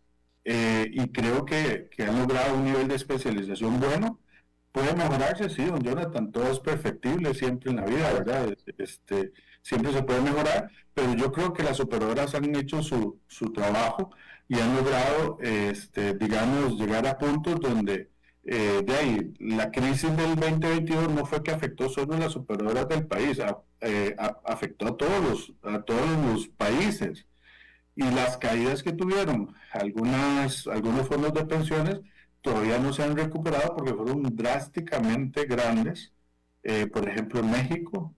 y creo que han logrado un nivel de especialización bueno. Puede mejorarse, sí, don Jonathan, todo es perfectible siempre en la vida, ¿verdad? Siempre se puede mejorar, pero yo creo que las operadoras han hecho su trabajo y han logrado, digamos, llegar a puntos donde de ahí la crisis del 2022 no fue que afectó solo a las operadoras del país, afectó a todos los países. Y las caídas que tuvieron algunos fondos de pensiones todavía no se han recuperado porque fueron drásticamente grandes. Por ejemplo, en México,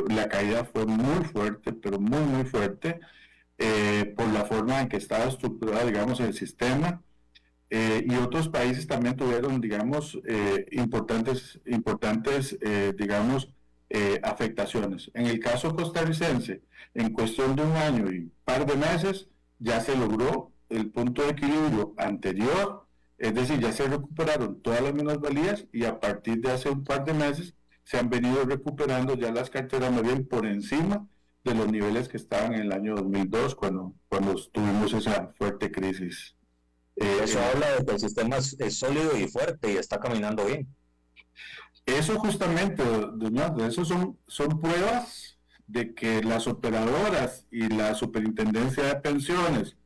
la caída fue muy fuerte, pero muy, muy fuerte, por la forma en que estaba estructurada, digamos, el sistema. Y otros países también tuvieron, digamos, importantes digamos, afectaciones. En el caso costarricense, en cuestión de un año y par de meses, ya se logró el punto de equilibrio anterior, es decir, ya se recuperaron todas las minusvalías y a partir de hace un par de meses se han venido recuperando ya las carteras más bien por encima de los niveles que estaban en el año 2002 cuando tuvimos esa fuerte crisis. Eso habla de que el sistema es sólido y fuerte y está caminando bien. Eso justamente, doña, eso son pruebas de que las operadoras y la Superintendencia de Pensiones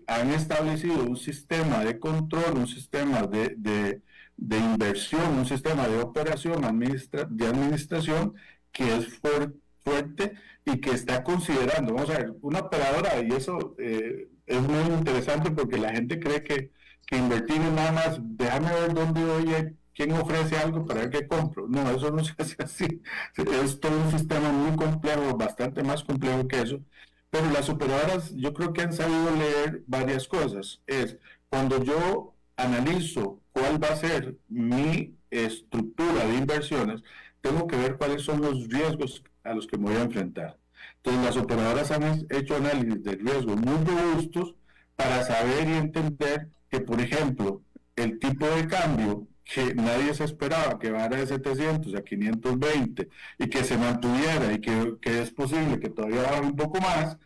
han establecido un sistema de control, un sistema de inversión, un sistema de operación, de administración que es fuerte y que está considerando, vamos a ver, una operadora, y eso es muy interesante porque la gente cree que invertir es nada más, déjame ver dónde voy, quién ofrece algo para ver qué compro. No, eso no se hace así. Es todo un sistema muy complejo, bastante más complejo que eso. Pero las operadoras yo creo que han sabido leer varias cosas. Es cuando yo analizo cuál va a ser mi estructura de inversiones, tengo que ver cuáles son los riesgos a los que me voy a enfrentar. Entonces las operadoras han hecho análisis de riesgo muy robustos para saber y entender que, por ejemplo, el tipo de cambio que nadie se esperaba que bajara de 700 a 520 y que se mantuviera y que es posible que todavía baje un poco más,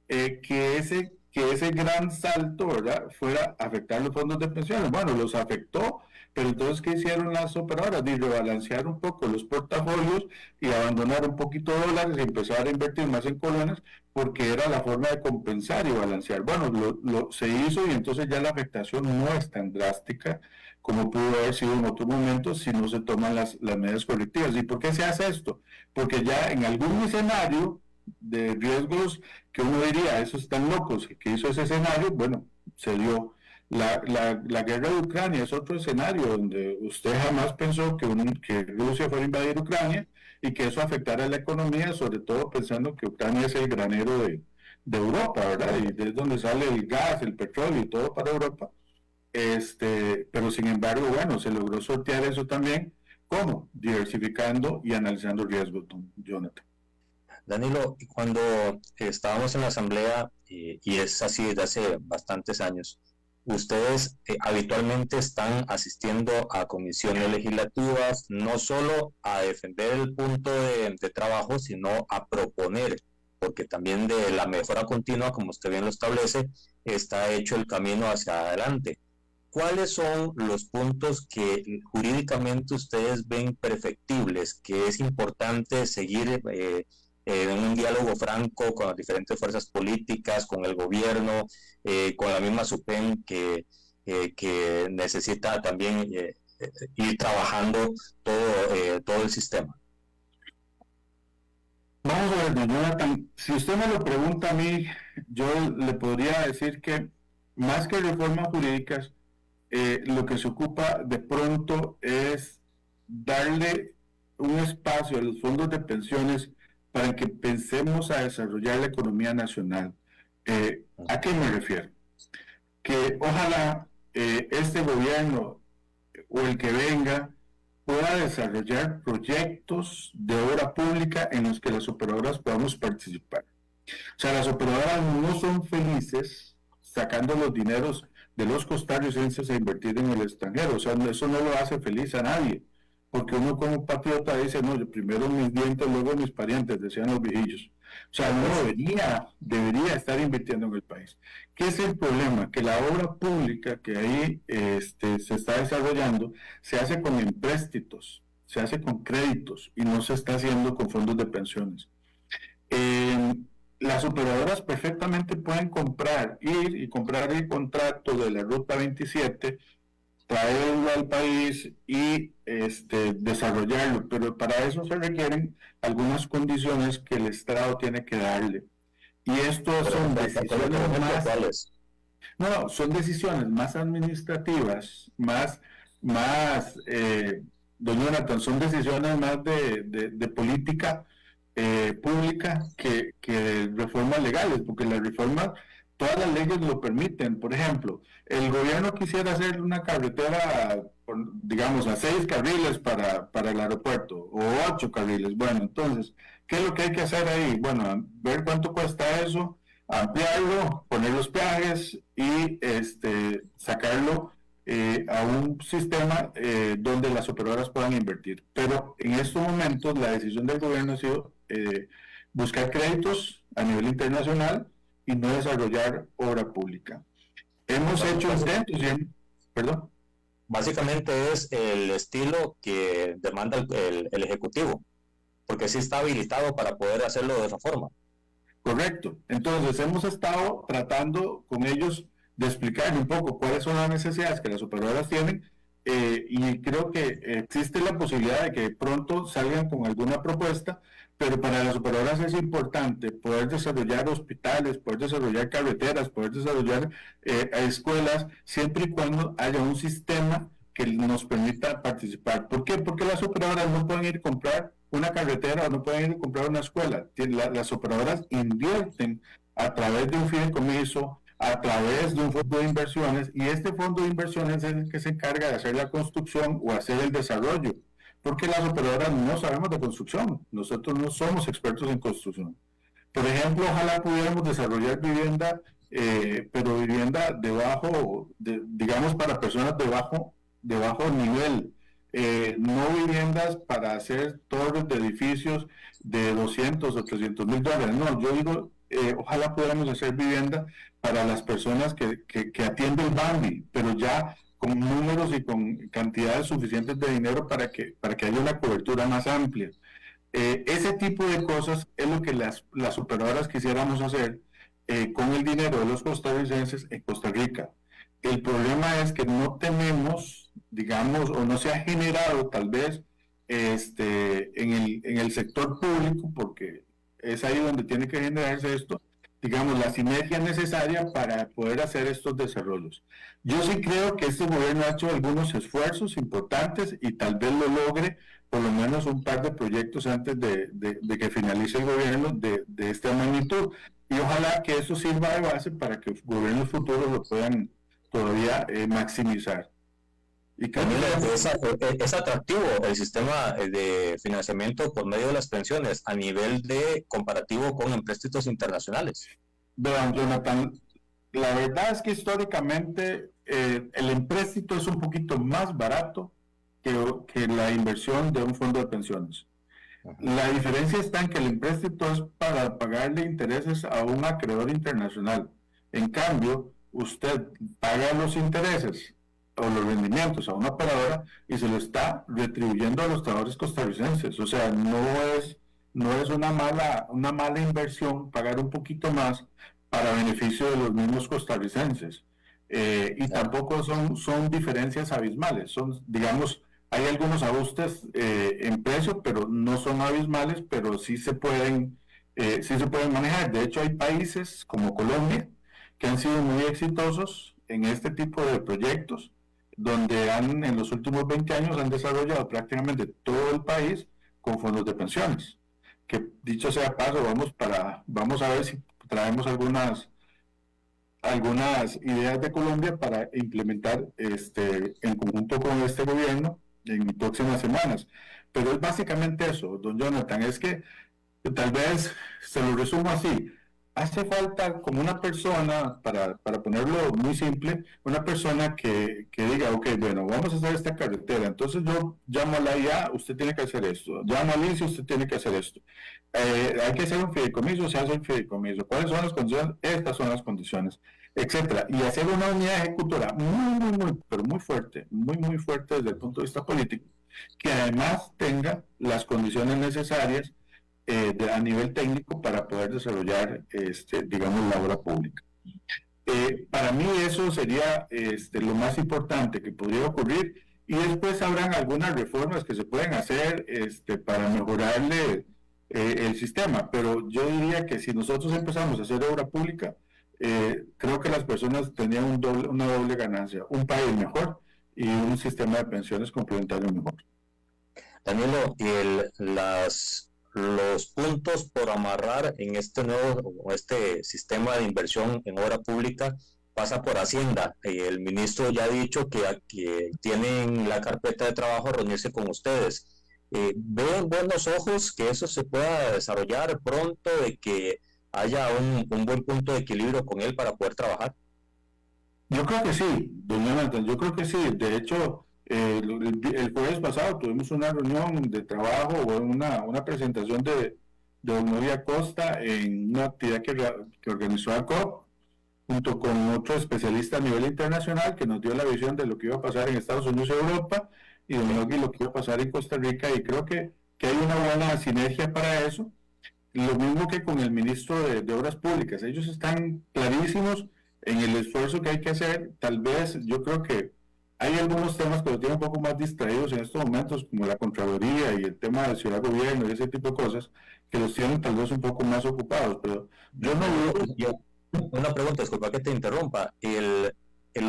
que ese gran salto, ¿verdad?, fuera a afectar los fondos de pensiones. Bueno, los afectó, pero entonces, ¿qué hicieron las operadoras? Rebalancear un poco los portafolios y abandonar un poquito dólares y empezar a invertir más en colones, porque era la forma de compensar y balancear. Bueno, se hizo y entonces ya la afectación no es tan drástica como pudo haber sido en otros momentos si no se toman las medidas correctivas. ¿Y por qué se hace esto? Porque ya en algún escenario de riesgos que uno diría, esos están locos, que hizo ese escenario, bueno, se dio. La guerra de Ucrania es otro escenario donde usted jamás pensó que Rusia fuera a invadir Ucrania y que eso afectara a la economía, sobre todo pensando que Ucrania es el granero de Europa, ¿verdad? Y es donde sale el gas, el petróleo y todo para Europa. Pero sin embargo, bueno, se logró sortear eso también. ¿Cómo? Diversificando y analizando riesgos, Jonathan. Danilo, cuando estábamos en la asamblea, y es así desde hace bastantes años, ustedes habitualmente están asistiendo a comisiones legislativas, no solo a defender el punto de trabajo, sino a proponer, porque también de la mejora continua, como usted bien lo establece, está hecho el camino hacia adelante. ¿Cuáles son los puntos que jurídicamente ustedes ven perfectibles, que es importante seguir en un diálogo franco con las diferentes fuerzas políticas, con el gobierno, con la misma SUPEM que necesita también ir trabajando todo el sistema? Vamos a ver, Jonathan, si usted me lo pregunta a mí, yo le podría decir que más que reformas jurídicas, lo que se ocupa de pronto es darle un espacio a los fondos de pensiones para que pensemos a desarrollar la economía nacional. ¿A qué me refiero? Que ojalá este gobierno o el que venga pueda desarrollar proyectos de obra pública en los que las operadoras podamos participar. O sea, las operadoras no son felices sacando los dineros de los costarricenses a invertir en el extranjero. O sea, eso no lo hace feliz a nadie, porque uno como patriota dice, no, yo primero mis dientes, luego mis parientes, decían los viejillos. O sea, no debería estar invirtiendo en el país. ¿Qué es el problema? Que la obra pública que ahí se está desarrollando se hace con empréstitos, se hace con créditos y no se está haciendo con fondos de pensiones. Las operadoras perfectamente pueden ir y comprar el contrato de la Ruta 27, traerlo al país y desarrollarlo, pero para eso se requieren algunas condiciones que el Estado tiene que darle. Y esto son decisiones más... No, son decisiones más administrativas, don Jonathan, son decisiones más de política pública que de reformas legales, porque las reformas, todas las leyes lo permiten. Por ejemplo, el gobierno quisiera hacer una carretera, digamos, a 6 carriles para el aeropuerto, o 8 carriles. Bueno, entonces, ¿qué es lo que hay que hacer ahí? Bueno, ver cuánto cuesta eso, ampliarlo, poner los peajes y sacarlo a un sistema donde las operadoras puedan invertir. Pero en estos momentos la decisión del gobierno ha sido buscar créditos a nivel internacional y no desarrollar obra pública. Hemos hecho intentos, perdón. Básicamente es el estilo que demanda el Ejecutivo, porque sí está habilitado para poder hacerlo de esa forma. Correcto. Entonces hemos estado tratando con ellos de explicarle un poco cuáles son las necesidades que las operadoras tienen, y creo que existe la posibilidad de que pronto salgan con alguna propuesta, pero para las operadoras es importante poder desarrollar hospitales, poder desarrollar carreteras, poder desarrollar escuelas, siempre y cuando haya un sistema que nos permita participar. ¿Por qué? Porque las operadoras no pueden ir a comprar una carretera o no pueden ir a comprar una escuela. Las operadoras invierten a través de un fideicomiso, a través de un fondo de inversiones, y este fondo de inversiones es el que se encarga de hacer la construcción o hacer el desarrollo. porque las operadoras no sabemos de construcción, nosotros no somos expertos en construcción. Por ejemplo, ojalá pudiéramos desarrollar vivienda, pero vivienda digamos para personas de bajo nivel, no viviendas para hacer torres de edificios de 200 o 300 mil dólares. No, yo digo, ojalá pudiéramos hacer vivienda para las personas que atiende el Bambi, pero ya con números y con cantidades suficientes de dinero para que haya una cobertura más amplia. Ese tipo de cosas es lo que las operadoras quisiéramos hacer con el dinero de los costarricenses en Costa Rica. El problema es que no tenemos, digamos, o no se ha generado tal vez en el sector público, porque es ahí donde tiene que generarse esto, digamos, la sinergia necesaria para poder hacer estos desarrollos. Yo sí creo que este gobierno ha hecho algunos esfuerzos importantes y tal vez lo logre por lo menos un par de proyectos antes de que finalice el gobierno de esta magnitud. Y ojalá que eso sirva de base para que gobiernos futuros lo puedan todavía maximizar. Y es atractivo el sistema de financiamiento por medio de las pensiones a nivel de comparativo con empréstitos internacionales. Vean, Jonathan, la verdad es que históricamente el empréstito es un poquito más barato que la inversión de un fondo de pensiones. La diferencia está en que el empréstito es para pagarle intereses a un acreedor internacional. En cambio, usted paga los intereses o los rendimientos a una operadora y se lo está retribuyendo a los trabajadores costarricenses. O sea, no es una mala inversión pagar un poquito más para beneficio de los mismos costarricenses. Y tampoco son diferencias abismales. Digamos, hay algunos ajustes en precio, pero no son abismales, pero sí se pueden manejar. De hecho, hay países como Colombia que han sido muy exitosos en este tipo de proyectos, donde en los últimos 20 años han desarrollado prácticamente todo el país con fondos de pensiones. Que dicho sea paso, vamos a ver si traemos algunas ideas de Colombia para implementar en conjunto con este gobierno en próximas semanas. Pero es básicamente eso, don Jonathan, es que tal vez se lo resumo así. Hace falta como una persona, para ponerlo muy simple, una persona que diga, ok, bueno, vamos a hacer esta carretera, entonces yo llamo a la IA, usted tiene que hacer esto, llamo al INSS, usted tiene que hacer esto. Hay que hacer un fideicomiso, se hace un fideicomiso. ¿Cuáles son las condiciones? Estas son las condiciones, etcétera. Y hacer una unidad ejecutora pero muy fuerte desde el punto de vista político, que además tenga las condiciones necesarias a nivel técnico para poder desarrollar, digamos, la obra pública. Para mí eso sería lo más importante que podría ocurrir, y después habrán algunas reformas que se pueden hacer para mejorarle el sistema, pero yo diría que si nosotros empezamos a hacer obra pública, creo que las personas tendrían una doble ganancia, un país mejor y un sistema de pensiones complementario mejor. Danilo, los puntos por amarrar en este sistema de inversión en obra pública pasa por Hacienda. El ministro ya ha dicho que tienen la carpeta de trabajo a reunirse con ustedes. ¿Ven buenos ojos que eso se pueda desarrollar pronto, de que haya un buen punto de equilibrio con él para poder trabajar? Yo creo que sí, don Jonathan, yo creo que sí. De hecho, el jueves pasado tuvimos una reunión de trabajo o una presentación de don Novi Acosta en una actividad que organizó ACOP, junto con otro especialista a nivel internacional que nos dio la visión de lo que iba a pasar en Estados Unidos y Europa, y don Novi lo que iba a pasar en Costa Rica, y creo que hay una buena sinergia para eso. Lo mismo que con el ministro de Obras Públicas, ellos están clarísimos en el esfuerzo que hay que hacer. Tal vez yo creo que hay algunos temas que los tienen un poco más distraídos en estos momentos, como la Contraloría y el tema de Ciudad Gobierno y ese tipo de cosas, que los tienen tal vez un poco más ocupados, pero yo no veo... Una pregunta, disculpa que te interrumpa. El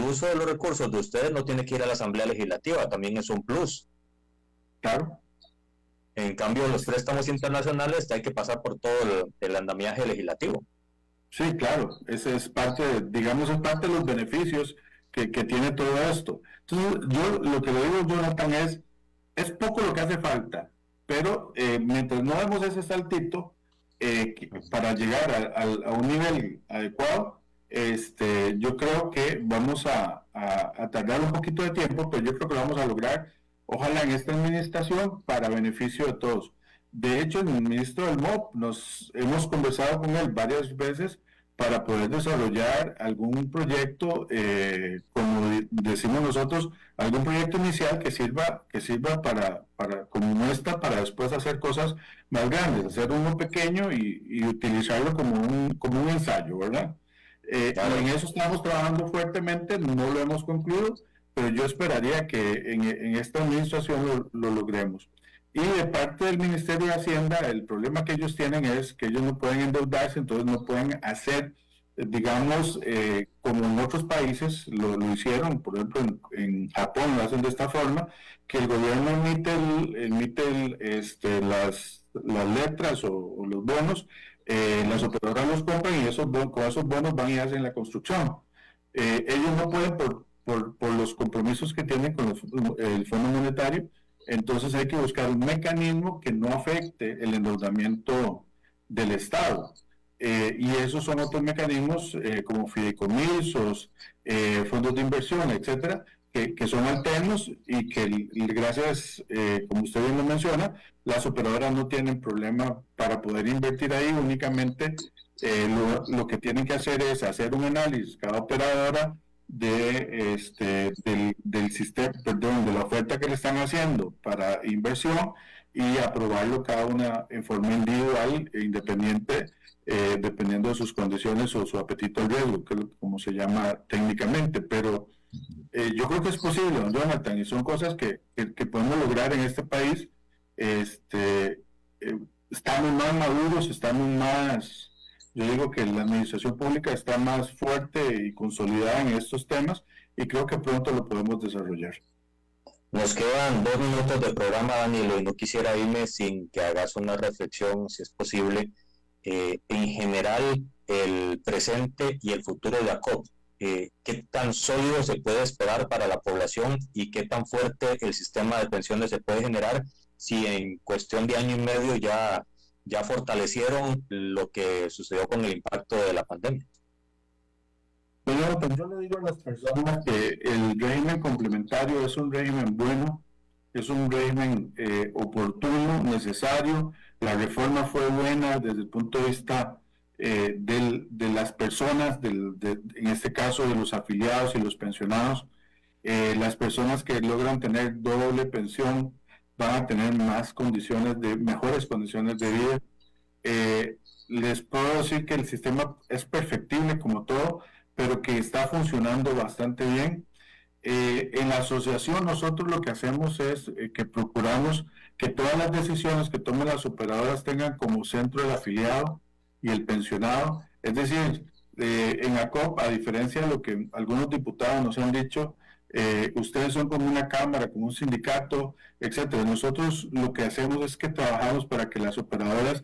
uso de los recursos de ustedes no tiene que ir a la Asamblea Legislativa, también es un plus. Claro. En cambio, los préstamos internacionales hay que pasar por todo el andamiaje legislativo. Sí, claro, ese es parte de los beneficios que tiene todo esto. Entonces, yo lo que le digo, Jonathan, es es poco lo que hace falta, pero mientras no demos ese saltito para llegar a un nivel adecuado, yo creo que vamos a tardar un poquito de tiempo, pero yo creo que lo vamos a lograr, ojalá en esta administración, para beneficio de todos. De hecho, el ministro del MOP, hemos conversado con él varias veces para poder desarrollar algún proyecto, como decimos nosotros, algún proyecto inicial que sirva como muestra para después hacer cosas más grandes, hacer uno pequeño y utilizarlo como un ensayo, ¿verdad? Claro. Y en eso estamos trabajando fuertemente, no lo hemos concluido, pero yo esperaría que en esta administración lo logremos. Y de parte del Ministerio de Hacienda, el problema que ellos tienen es que ellos no pueden endeudarse, entonces no pueden hacer, digamos, como en otros países lo hicieron, por ejemplo en Japón lo hacen de esta forma, que el gobierno emite las letras o los bonos, las operadoras los compran y con esos bonos van y hacen la construcción. Ellos no pueden por los compromisos que tienen con el Fondo Monetario. Entonces hay que buscar un mecanismo que no afecte el endeudamiento del Estado. Y esos son otros mecanismos como fideicomisos, fondos de inversión, etcétera, que son alternos y que gracias, como usted bien lo menciona, las operadoras no tienen problema para poder invertir ahí. Únicamente lo que tienen que hacer es hacer un análisis, cada operadora, del sistema, de la oferta que le están haciendo para inversión y aprobarlo cada una en forma individual e independiente, dependiendo de sus condiciones o su apetito al riesgo, que es como se llama técnicamente. Pero yo creo que es posible, don Jonathan, y son cosas que podemos lograr en este país. Estamos más maduros, estamos más... Yo digo que la administración pública está más fuerte y consolidada en estos temas y creo que pronto lo podemos desarrollar. Nos quedan 2 minutos de programa, Danilo, y no quisiera irme sin que hagas una reflexión, si es posible, en general, el presente y el futuro de la COP. ¿Qué tan sólido se puede esperar para la población y qué tan fuerte el sistema de pensiones se puede generar si en cuestión de año y medio ya fortalecieron lo que sucedió con el impacto de la pandemia? Pero yo le digo a las personas que el régimen complementario es un régimen bueno, es un régimen oportuno, necesario. La reforma fue buena desde el punto de vista de las personas, en este caso de los afiliados y los pensionados. Las personas que logran tener doble pensión van a tener mejores condiciones de vida. Les puedo decir que el sistema es perfectible como todo, pero que está funcionando bastante bien. En la asociación nosotros lo que hacemos es que procuramos que todas las decisiones que tomen las operadoras tengan como centro el afiliado y el pensionado. Es decir, en ACOP, a diferencia de lo que algunos diputados nos han dicho, ustedes son como una cámara, como un sindicato, etcétera. Nosotros lo que hacemos es que trabajamos para que las operadoras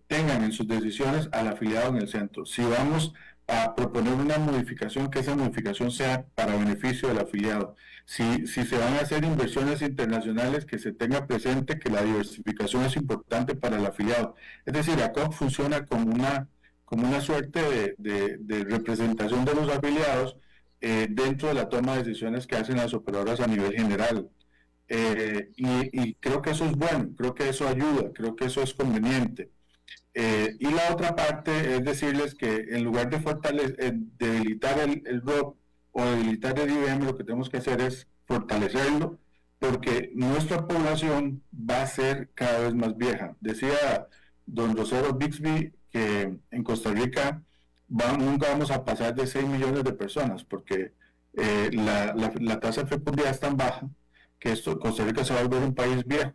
tengan en sus decisiones al afiliado en el centro. Si vamos a proponer una modificación, que esa modificación sea para beneficio del afiliado. Si se van a hacer inversiones internacionales, que se tenga presente que la diversificación es importante para el afiliado. Es decir, ACOP funciona como una suerte de representación de los afiliados dentro de la toma de decisiones que hacen las operadoras a nivel general. Y creo que eso es bueno, creo que eso ayuda, creo que eso es conveniente. Y la otra parte es decirles que en lugar de debilitar el ROP o debilitar el IBM, lo que tenemos que hacer es fortalecerlo, porque nuestra población va a ser cada vez más vieja. Decía don Rosero Bixby que en Costa Rica nunca vamos a pasar de 6 millones de personas, porque la tasa de fecundidad es tan baja que Costa Rica se va a volver un país viejo,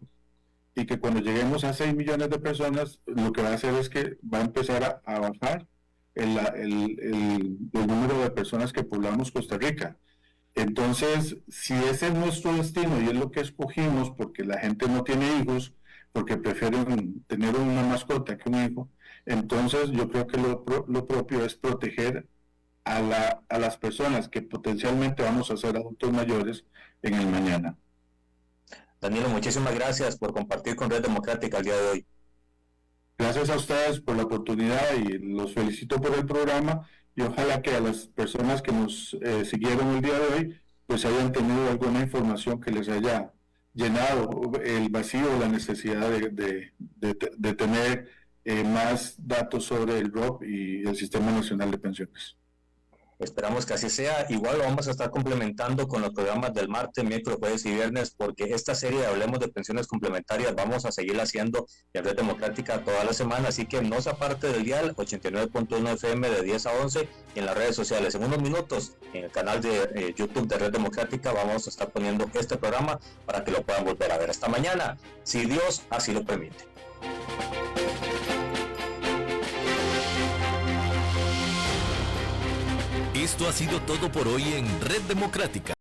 y que cuando lleguemos a 6 millones de personas, lo que va a hacer es que va a empezar a bajar el número de personas que poblamos Costa Rica. Entonces, si ese es nuestro destino y es lo que escogimos, porque la gente no tiene hijos, porque prefieren tener una mascota que un hijo, entonces yo creo que lo propio es proteger a las personas que potencialmente vamos a ser adultos mayores en el mañana. Danilo, muchísimas gracias por compartir con Red Democrática el día de hoy. Gracias a ustedes por la oportunidad y los felicito por el programa, y ojalá que a las personas que nos siguieron el día de hoy pues hayan tenido alguna información que les haya llenado el vacío o la necesidad de tener más datos sobre el ROP y el Sistema Nacional de Pensiones. Esperamos que así sea. Igual lo vamos a estar complementando con los programas del martes, miércoles, jueves y viernes, porque esta serie de Hablemos de Pensiones Complementarias vamos a seguirla haciendo en Red Democrática toda la semana, así que no se aparte del dial 89.1 FM de 10 a 11 y en las redes sociales. En unos minutos, en el canal de YouTube de Red Democrática, vamos a estar poniendo este programa para que lo puedan volver a ver. Hasta mañana, si Dios así lo permite. Esto ha sido todo por hoy en Red Democrática.